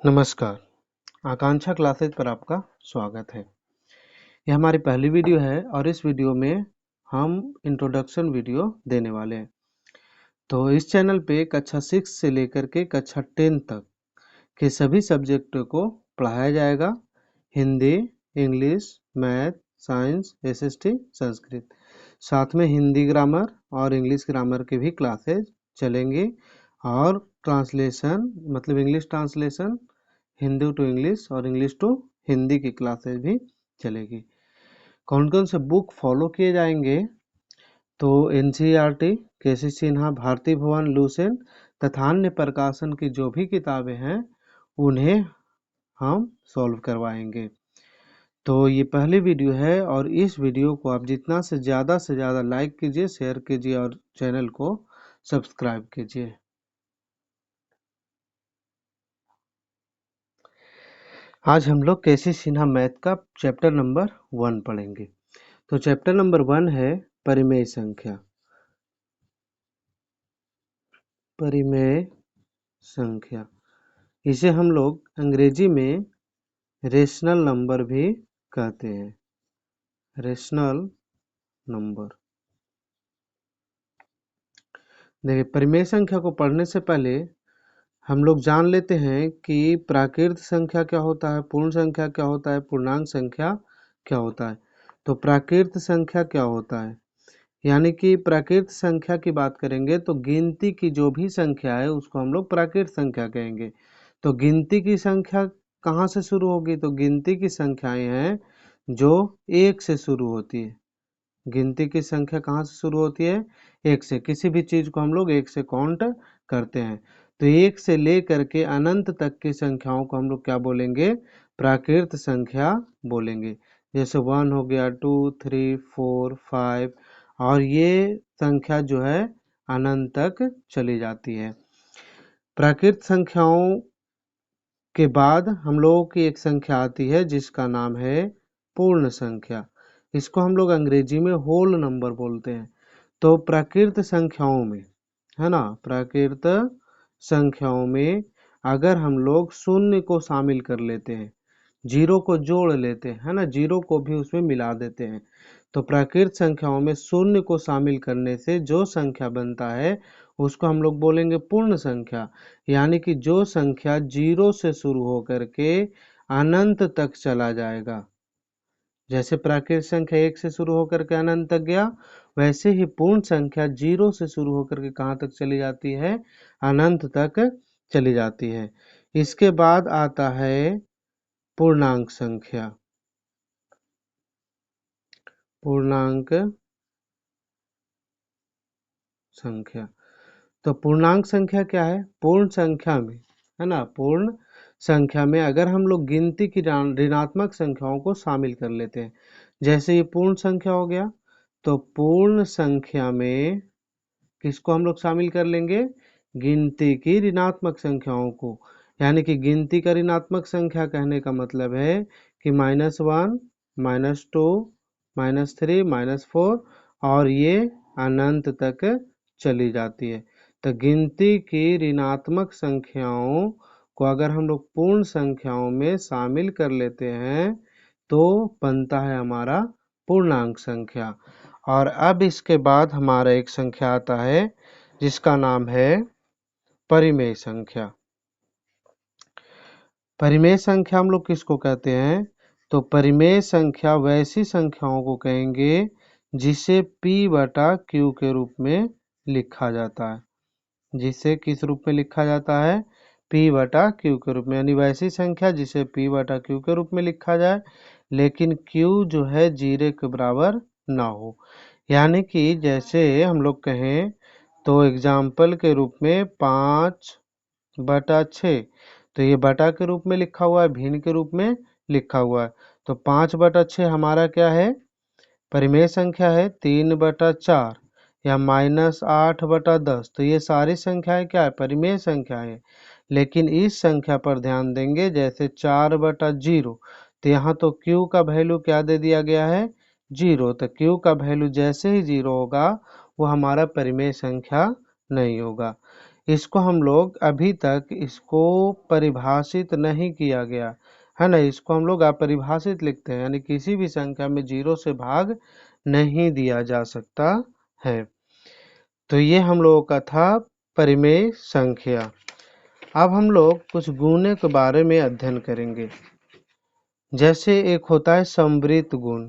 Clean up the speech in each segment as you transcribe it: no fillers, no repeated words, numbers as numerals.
नमस्कार। आकांक्षा क्लासेज पर आपका स्वागत है। यह हमारी पहली वीडियो है और इस वीडियो में हम इंट्रोडक्शन वीडियो देने वाले हैं। तो इस चैनल पे कक्षा 6 से लेकर के कक्षा 10 तक के सभी सब्जेक्ट को पढ़ाया जाएगा। Hindi, English, math, science, SST, Sanskrit. साथ में हिंदी ग्रामर और इंग्लिश ग्रामर के भी क्लासेज चलेंगे और ट्रांसलेशन मतलब English translation, Hindi to English और इंग्लिश टू हिंदी की क्लासेस भी चलेगी। कौन कौन से बुक फॉलो किए जाएंगे? तो एनसीईआरटी, केसी सिन्हा, भारती भवन, लुसेंट तथा अन्य प्रकाशन की जो भी किताबें हैं उन्हें हम सॉल्व करवाएंगे। तो ये पहली वीडियो है और इस वीडियो को आप जितना से ज़्यादा लाइक कीजिए, शेयर कीजिए और चैनल को सब्सक्राइब कीजिए। आज हम लोग केसी सिन्हा मैथ का चैप्टर नंबर 1 पढ़ेंगे। तो चैप्टर नंबर 1 है परिमेय संख्या। परिमेय संख्या इसे हम लोग अंग्रेजी में रेशनल नंबर भी कहते हैं। Rational number. देखिए, परिमेय संख्या को पढ़ने से पहले हम लोग जान लेते हैं कि प्राकृत संख्या क्या होता है, पूर्ण संख्या क्या होता है, पूर्णांक संख्या क्या होता है। तो प्राकृत संख्या क्या होता है, यानी कि प्राकृत संख्या की बात करेंगे तो गिनती की जो भी संख्या है उसको हम लोग प्राकृत संख्या कहेंगे। तो गिनती की संख्या कहाँ से शुरू होगी? तो गिनती की संख्याएं हैं जो 1 से शुरू होती है। गिनती की संख्या कहाँ से शुरू होती है? 1 से। किसी भी चीज को हम लोग 1 से काउंट करते हैं। तो 1 से लेकर के अनंत तक की संख्याओं को हम लोग क्या बोलेंगे? प्राकृत संख्या बोलेंगे। जैसे 1 हो गया, 2, 3, 4, 5 और ये संख्या जो है अनंत तक चली जाती है। प्राकृत संख्याओं के बाद हम लोगों की एक संख्या आती है जिसका नाम है पूर्ण संख्या। इसको हम लोग अंग्रेजी में होल नंबर बोलते हैं। तो प्राकृत संख्याओं में, है ना, प्राकृत संख्याओं में अगर हम लोग शून्य को शामिल कर लेते हैं, जीरो को जोड़ लेते हैं, है ना, जीरो को भी उसमें मिला देते हैं, तो प्राकृत संख्याओं में शून्य को शामिल करने से जो संख्या बनता है उसको हम लोग बोलेंगे पूर्ण संख्या। यानी कि जो संख्या जीरो से शुरू होकर के अनंत तक चला जाएगा। जैसे प्राकृत संख्या 1 से शुरू होकर के अनंत तक गया, वैसे ही पूर्ण संख्या जीरो से शुरू होकर के कहाँ तक चली जाती है? अनंत तक चली जाती है। इसके बाद आता है पूर्णांक संख्या। पूर्णांक संख्या। तो पूर्णांक संख्या क्या है? पूर्ण संख्या में, है ना, पूर्ण संख्या में अगर हम लोग गिनती की ऋणात्मक संख्याओं को शामिल कर लेते हैं, जैसे ये पूर्ण संख्या हो गया, तो पूर्ण संख्या में किसको हम लोग शामिल कर लेंगे? गिनती की ऋणात्मक संख्याओं को। यानी कि गिनती का ऋणात्मक संख्या कहने का मतलब है कि -1, -2, -3, -4 और ये अनंत तक चली जाती है। तो गिनती की ऋणात्मक संख्याओं को अगर हम लोग पूर्ण संख्याओं में शामिल कर लेते हैं तो बनता है हमारा पूर्णांक संख्या। और अब इसके बाद हमारा एक संख्या आता है जिसका नाम है परिमेय संख्या। परिमेय संख्या हम लोग किसको कहते हैं? तो परिमेय संख्या वैसी संख्याओं को कहेंगे जिसे P बटा Q के रूप में लिखा जाता है। जिसे किस रूप में लिखा जाता है? P बटा Q के रूप में। यानी वैसी संख्या जिसे P बटा Q के रूप में लिखा जाए लेकिन Q जो है 0 के बराबर ना हो। यानी कि जैसे हम लोग कहें तो एग्जाम्पल के रूप में 5/6, तो ये बटा के रूप में लिखा हुआ है, भिन्न के रूप में लिखा हुआ है। तो 5/6 हमारा क्या है? परिमेय संख्या है। 3/4 या -8/10, तो ये सारी संख्याएं क्या है? परिमेय संख्या है। लेकिन इस संख्या पर ध्यान देंगे, जैसे 4/0, तो यहाँ तो Q का वैल्यू क्या दे दिया गया है? 0। तो Q का वैल्यू जैसे ही 0 होगा वो हमारा परिमेय संख्या नहीं होगा। इसको हम लोग अभी तक इसको परिभाषित नहीं किया गया है ना, इसको हम लोग अपरिभाषित लिखते हैं, यानी किसी भी संख्या में 0 से भाग नहीं दिया जा सकता है। तो ये हम लोगों का था परिमेय संख्या। अब हम लोग कुछ गुणे के बारे में अध्ययन करेंगे। जैसे एक होता है समवृत्त गुण।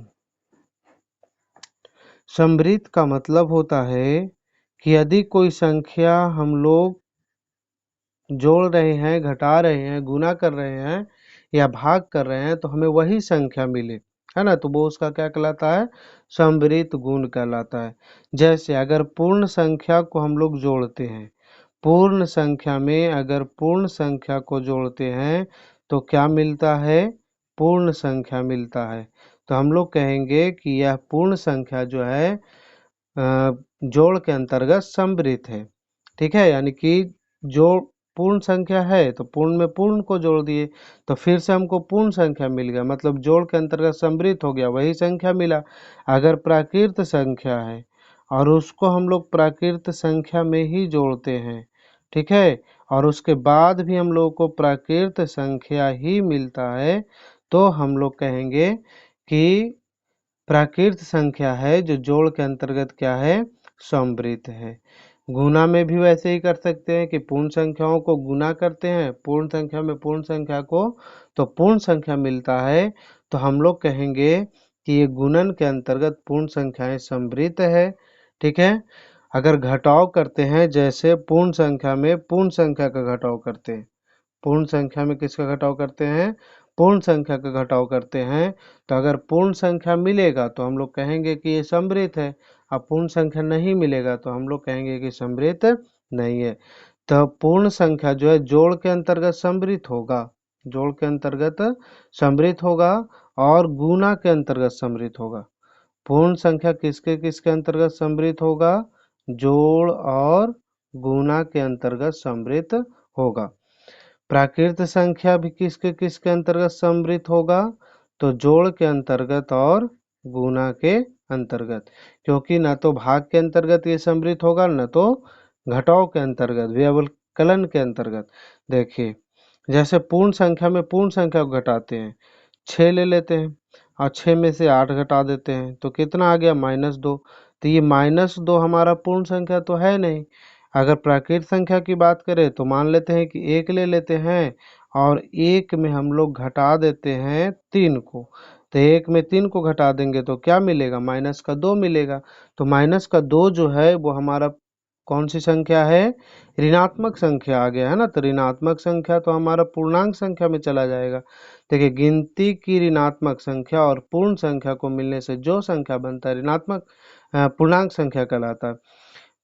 समवृत्त का मतलब होता है कि यदि कोई संख्या हम लोग जोड़ रहे हैं, घटा रहे हैं, गुना कर रहे हैं या भाग कर रहे हैं तो हमें वही संख्या मिले, है ना, तो वो उसका क्या कहलाता है, समवृत्त गुण कहलाता है। जैसे अगर पूर्ण संख्या को हम लोग जोड़ते हैं, पूर्ण संख्या में अगर पूर्ण संख्या को जोड़ते हैं तो क्या मिलता है, पूर्ण संख्या मिलता है। तो हम लोग कहेंगे कि यह पूर्ण संख्या जो है जोड़ के अंतर्गत समवृत्त है। ठीक है, यानी कि जो पूर्ण संख्या है तो पूर्ण में पूर्ण को जोड़ दिए तो फिर से हमको पूर्ण संख्या मिल गया, मतलब जोड़ के अंतर्गत समवृत्त हो गया, वही संख्या मिला। अगर प्राकृत संख्या है और उसको हम लोग प्राकृत संख्या में ही जोड़ते हैं, ठीक है, और उसके बाद भी हम लोग को प्राकृत संख्या ही मिलता है, तो हम लोग कहेंगे कि प्राकृत संख्या है जो जोड़ के अंतर्गत क्या है, समवृत्त है। गुना में भी वैसे ही कर सकते हैं कि पूर्ण संख्याओं को गुना करते हैं, पूर्ण संख्या में पूर्ण संख्या को, तो पूर्ण संख्या मिलता है, तो हम लोग कहेंगे कि ये गुणन के अंतर्गत पूर्ण संख्याएं समवृत्त है। ठीक है, अगर घटाव करते हैं, जैसे पूर्ण संख्या में पूर्ण संख्या का घटाव करते हैं, पूर्ण संख्या में किसका घटाव करते हैं, पूर्ण संख्या का घटाव करते हैं, तो अगर पूर्ण संख्या मिलेगा तो हम लोग कहेंगे कि ये समवृत्त है, अब पूर्ण संख्या नहीं मिलेगा तो हम लोग कहेंगे कि समवृत्त नहीं है। तो पूर्ण संख्या जो है जोड़ के अंतर्गत समवृत्त होगा, जोड़ के अंतर्गत समवृत्त होगा और गुना के अंतर्गत समवृत्त होगा। पूर्ण संख्या किसके किसके अंतर्गत समवृत्त होगा, जोड़ और गुना के अंतर्गत समवृत्त होगा। प्राकृत संख्या भी किसके किसके अंतर्गत समवृत्त होगा, तो जोड़ के अंतर्गत और गुना के अंतर्गत, क्योंकि न तो भाग के अंतर्गत ये समवृत्त होगा न तो घटाव के अंतर्गत, व्यवकलन के अंतर्गत। देखिए, जैसे पूर्ण संख्या में पूर्ण संख्या को घटाते हैं, 6 ले लेते हैं और 6 में से 8 घटा देते हैं तो कितना आ गया, -2। तो ये -2 हमारा पूर्ण संख्या तो है नहीं। अगर प्राकृत संख्या की बात करें तो मान लेते हैं कि 1 ले लेते हैं और 1 में हम लोग घटा देते हैं 3 को, तो 1 में 3 को घटा देंगे तो क्या मिलेगा, -2 मिलेगा। तो -2 जो है वो हमारा कौन सी संख्या है, ऋणात्मक संख्या आ गया है ना, तो ऋणात्मक संख्या तो हमारा पूर्णांक संख्या में चला जाएगा। देखिए, गिनती की ऋणात्मक संख्या और पूर्ण संख्या को मिलने से जो संख्या बनता है ऋणात्मक पूर्णांक संख्या कहलाता है।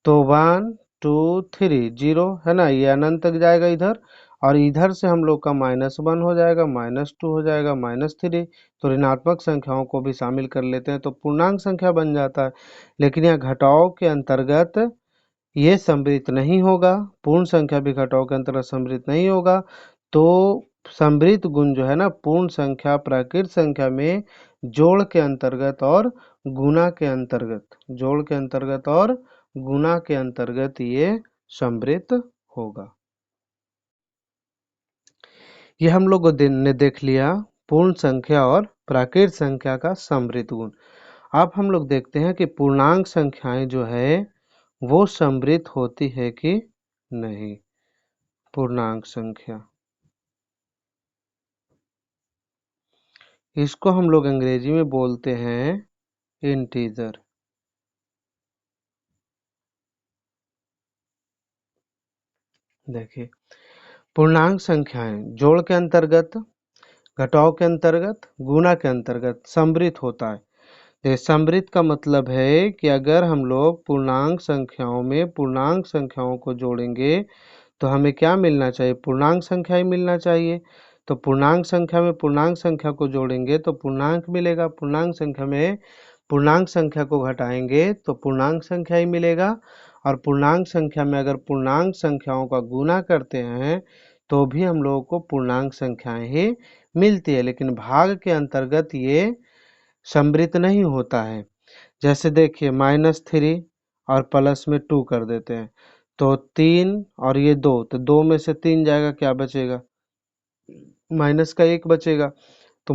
तो 1 2 3 0 है ना, ये अनंत तक जाएगा इधर, और इधर से हम लोग का -1 हो जाएगा, -2 हो जाएगा, -3, तो ऋणात्मक संख्याओं को भी शामिल कर लेते हैं तो पूर्णांक संख्या बन जाता है। लेकिन यह घटाव के अंतर्गत ये समवृत्त नहीं होगा, पूर्ण संख्या भी घटाव के अंतर्गत समवृत्त नहीं होगा। तो समवृत्त गुण जो है ना, पूर्ण संख्या प्राकृत संख्या में जोड़ के अंतर्गत और गुना के अंतर्गत, जोड़ के अंतर्गत और गुना के अंतर्गत ये समवृत्त होगा। ये हम लोग ने देख लिया पूर्ण संख्या और प्राकृत संख्या का समवृत्त गुण। अब हम लोग देखते हैं कि पूर्णांक संख्याएं जो है वो समवृत्त होती है कि नहीं। पूर्णांक संख्या, इसको हम लोग अंग्रेजी में बोलते हैं इंटीजर। देखिए, पूर्णांक संख्याएं जोड़ के अंतर्गत, घटाव के अंतर्गत, गुणा के अंतर्गत समवृत्त होता है। समवृत्त का मतलब है कि अगर हम लोग पूर्णांक संख्याओं में पूर्णांक संख्याओं को जोड़ेंगे तो हमें क्या मिलना चाहिए, पूर्णांक संख्या ही मिलना चाहिए। तो पूर्णांक संख्या में पूर्णांक संख्या को जोड़ेंगे तो पूर्णांक मिलेगा, पूर्णांक संख्या में पूर्णांक संख्या को घटाएंगे तो पूर्णांक संख्या ही मिलेगा, और पूर्णांक संख्या में अगर पूर्णांक संख्याओं का गुना करते हैं तो भी हम लोगों को पूर्णांक संख्याएं ही मिलती है, लेकिन भाग के अंतर्गत ये समवृत्त नहीं होता है। जैसे देखिए, -3 और +2 कर देते हैं तो 3 और ये 2, तो 2 में से 3 जाएगा, क्या बचेगा? माइनस का 1 बचेगा। तो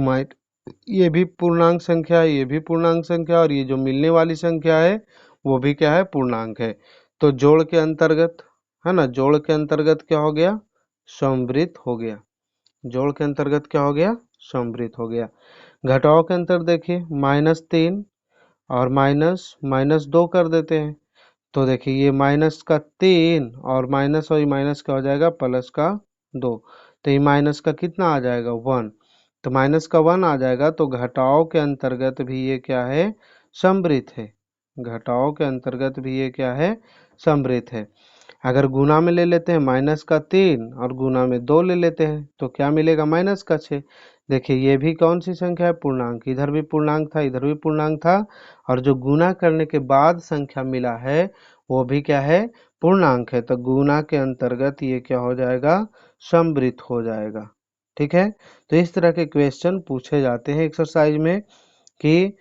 ये भी पूर्णांक संख्या है, ये भी पूर्णांक संख्या, और ये जो मिलने वाली संख्या है वो भी क्या है? पूर्णांक है। तो जोड़ के अंतर्गत, है ना, जोड़ के अंतर्गत क्या हो गया? समवृत्त हो गया। जोड़ के अंतर्गत क्या हो गया? समवृत्त हो गया। घटाव के अंतर देखिए, -3 और -2 कर देते हैं। तो देखिए ये -3 और ये माइनस का हो जाएगा +2। तो ये माइनस का कितना आ जाएगा? 1। तो -1 आ जाएगा। तो घटाव के अंतर्गत भी ये क्या है? समवृत्त है। घटाव के अंतर्गत भी ये क्या है? समवृत्त है। अगर गुना में ले लेते हैं -3 और गुना में 2 ले लेते हैं तो क्या मिलेगा? -6। देखिए ये भी कौन सी संख्या है? पूर्णांक। इधर भी पूर्णांक था, इधर भी पूर्णांक था, और जो गुना करने के बाद संख्या मिला है वो भी क्या है? पूर्णांक है। तो गुना के अंतर्गत ये क्या हो जाएगा? समवृत्त हो जाएगा। ठीक है। तो इस तरह के क्वेश्चन पूछे जाते हैं एक्सरसाइज में कि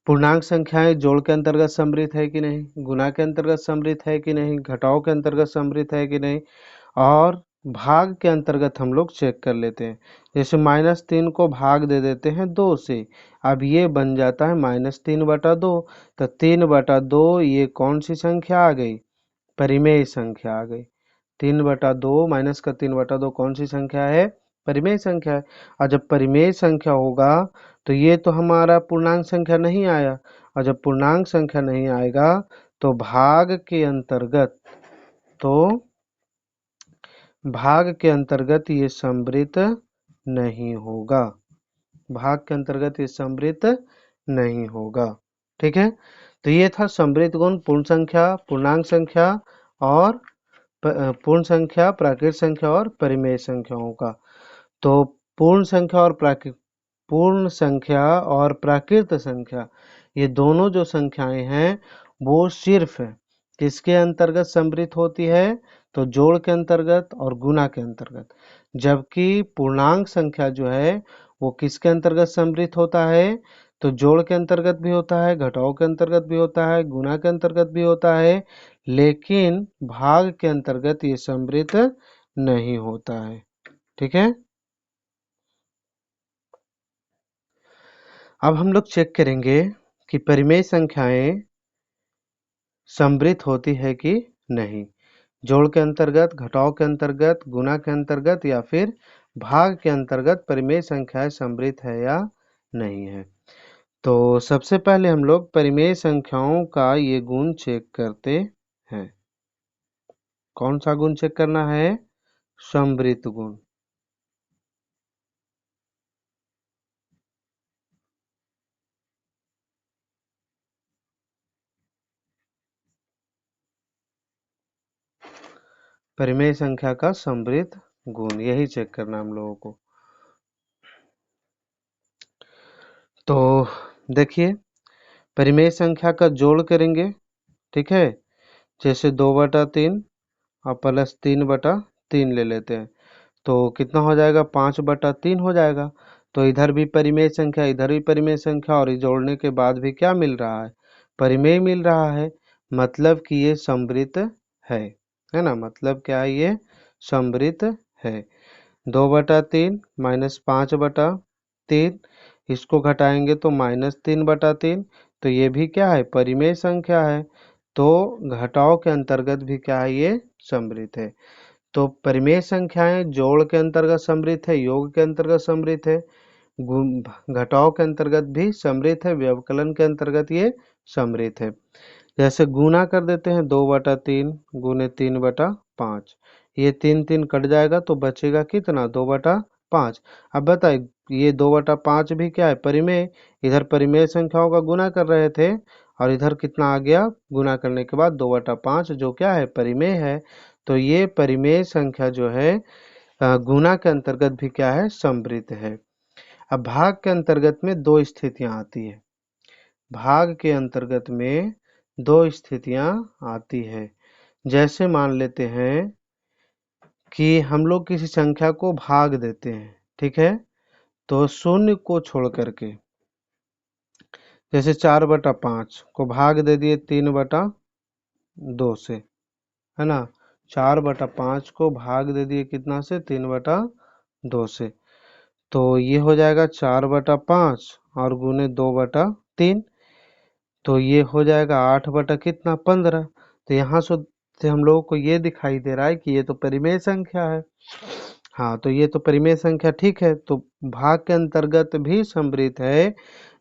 पूर्णांक संख्याएं जोड़ के अंतर्गत समृद्ध है कि नहीं, गुना के अंतर्गत समृद्ध है कि नहीं, घटाव के अंतर्गत समृद्ध है कि नहीं, और भाग के अंतर्गत हम लोग चेक कर लेते हैं। जैसे -3 को भाग दे देते हैं 2 से, अब ये बन जाता है -3/2। तो 3/2 ये कौन सी संख्या आ गई? परिमेय संख्या आ गई। 3/2 माइनस का 3/2 कौन सी संख्या है? परिमेय संख्या है। और जब परिमेय संख्या होगा तो ये तो हमारा पूर्णांक संख्या नहीं आया, और जब पूर्णांक संख्या नहीं आएगा तो तो भाग के अंतर्गत ये समवृत्त नहीं होगा। भाग के अंतर्गत ये समवृत्त नहीं होगा। ठीक है। तो ये था समवृत्त गुण पूर्ण संख्या, पूर्णांक संख्या और पूर्ण संख्या, प्राकृत संख्या और परिमेय संख्याओं का। तो पूर्ण संख्या और प्राकृत संख्या, ये दोनों जो संख्याएं हैं वो सिर्फ किसके अंतर्गत समृद्ध होती है? तो जोड़ के अंतर्गत और गुना के अंतर्गत। जबकि पूर्णांक संख्या जो है वो किसके अंतर्गत समृद्ध होता है? तो जोड़ के अंतर्गत भी होता है, घटाव के अंतर्गत भी होता है, गुना के अंतर्गत भी होता है, लेकिन भाग के अंतर्गत ये समृद्ध नहीं होता है। ठीक है। अब हम लोग चेक करेंगे कि परिमेय संख्याएं समृद्ध होती है कि नहीं, जोड़ के अंतर्गत, घटाव के अंतर्गत, गुना के अंतर्गत या फिर भाग के अंतर्गत परिमेय संख्याएं समृद्ध है या नहीं है। तो सबसे पहले हम लोग परिमेय संख्याओं का ये गुण चेक करते हैं। कौन सा गुण चेक करना है? समृद्ध गुण। परिमेय संख्या का समृद्ध गुण, यही चेक करना हम लोगों को। तो देखिए, परिमेय संख्या का जोड़ करेंगे। ठीक है। जैसे 2/3 और +3/3 ले लेते हैं तो कितना हो जाएगा? 5/3 हो जाएगा। तो इधर भी परिमेय संख्या, इधर भी परिमेय संख्या, और ये जोड़ने के बाद भी क्या मिल रहा है? परिमेय मिल रहा है। मतलब कि ये समवृत्त है ना? मतलब क्या है? ये समवृत्त है। 2/3 -5/3, इसको घटाएंगे तो -3/3। तो ये भी क्या है? परिमेय संख्या है। तो घटाव के अंतर्गत भी क्या है? ये समृद्ध है। तो परिमेय संख्याएं जोड़ के अंतर्गत समृद्ध है, योग के अंतर्गत समृद्ध है, घटाव के अंतर्गत भी समृद्ध है, व्यवकलन के अंतर्गत ये समृद्ध है। जैसे गुना कर देते हैं, 2/3 गुने 3/5, ये 3 कट जाएगा तो बचेगा कितना? 2/5। अब बताइए, ये 2/5 भी क्या है? परिमेय। इधर परिमेय संख्याओं का गुना कर रहे थे और इधर कितना आ गया? गुना करने के बाद 2/5, जो क्या है? परिमेय है। तो ये परिमेय संख्या जो है गुना के अंतर्गत भी क्या है? समृद्ध है। अब भाग के अंतर्गत में दो स्थितियां आती है। भाग के अंतर्गत में दो स्थितियां आती है। जैसे मान लेते हैं कि हम लोग किसी संख्या को भाग देते हैं। ठीक है। तो शून्य को छोड़ करके, जैसे 4/5 को भाग दे दिए 3/2 से, है ना? 4/5 को भाग दे दिए कितना से, 3/2 से। तो ये हो जाएगा 4/5 और गुने 2/3, तो ये हो जाएगा 8 बटा कितना, 15। तो यहाँ से हम लोगों को ये दिखाई दे रहा है कि ये तो परिमेय संख्या है। हाँ, तो ये तो परिमेय संख्या ठीक है, तो भाग के अंतर्गत भी सम्मिलित है,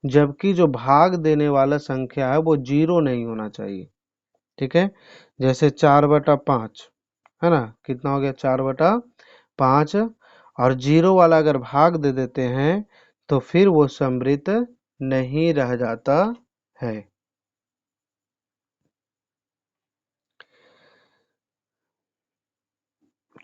जबकि जो भाग देने वाला संख्या है वो 0 नहीं होना चाहिए। ठीक है, जैसे 4/5 है ना, कितना हो गया, 4/5, और 0 वाला अगर भाग दे देते हैं तो फिर वो सम्मिलित नहीं रह जाता है।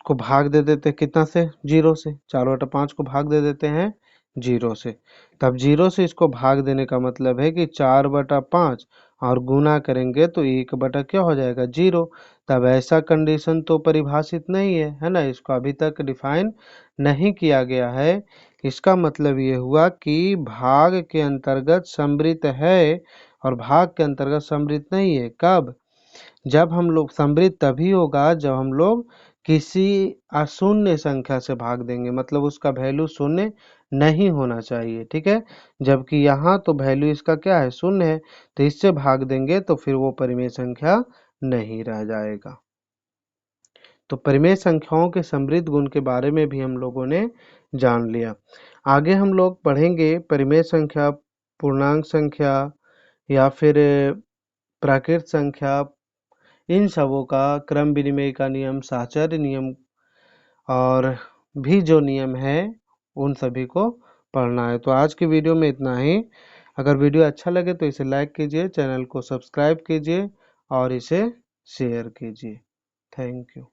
को भाग दे देते हैं कितना से, 0 से। 4/5 को भाग दे देते हैं 0 से, तब 0 से इसको भाग देने का मतलब है कि 4/5 और गुना करेंगे तो 1 बटा क्या हो जाएगा, 0। तब ऐसा कंडीशन तो परिभाषित नहीं है ना, इसको अभी तक डिफाइन नहीं किया गया है। इसका मतलब ये हुआ कि भाग के अंतर्गत सम्मिलित है और भाग के अंतर्गत सम्मिलित नहीं है। कब, जब हम लोग, सम्मिलित तभी होगा जब हम लोग किसी अशून्य संख्या से भाग देंगे, मतलब उसका वैल्यू शून्य नहीं होना चाहिए। ठीक है, जबकि यहाँ तो वैल्यू इसका क्या है, शून्य है, तो इससे भाग देंगे तो फिर वो परिमेय संख्या नहीं रह जाएगा। तो परिमेय संख्याओं के समृद्ध गुण के बारे में भी हम लोगों ने जान लिया। आगे हम लोग पढ़ेंगे परिमेय संख्या, पूर्णांक संख्या या फिर प्राकृत संख्या, इन सबों का क्रम विनिमय का नियम, साहचर्य नियम और भी जो नियम है उन सभी को पढ़ना है। तो आज की वीडियो में इतना ही। अगर वीडियो अच्छा लगे तो इसे लाइक कीजिए, चैनल को सब्सक्राइब कीजिए और इसे शेयर कीजिए। Thank you.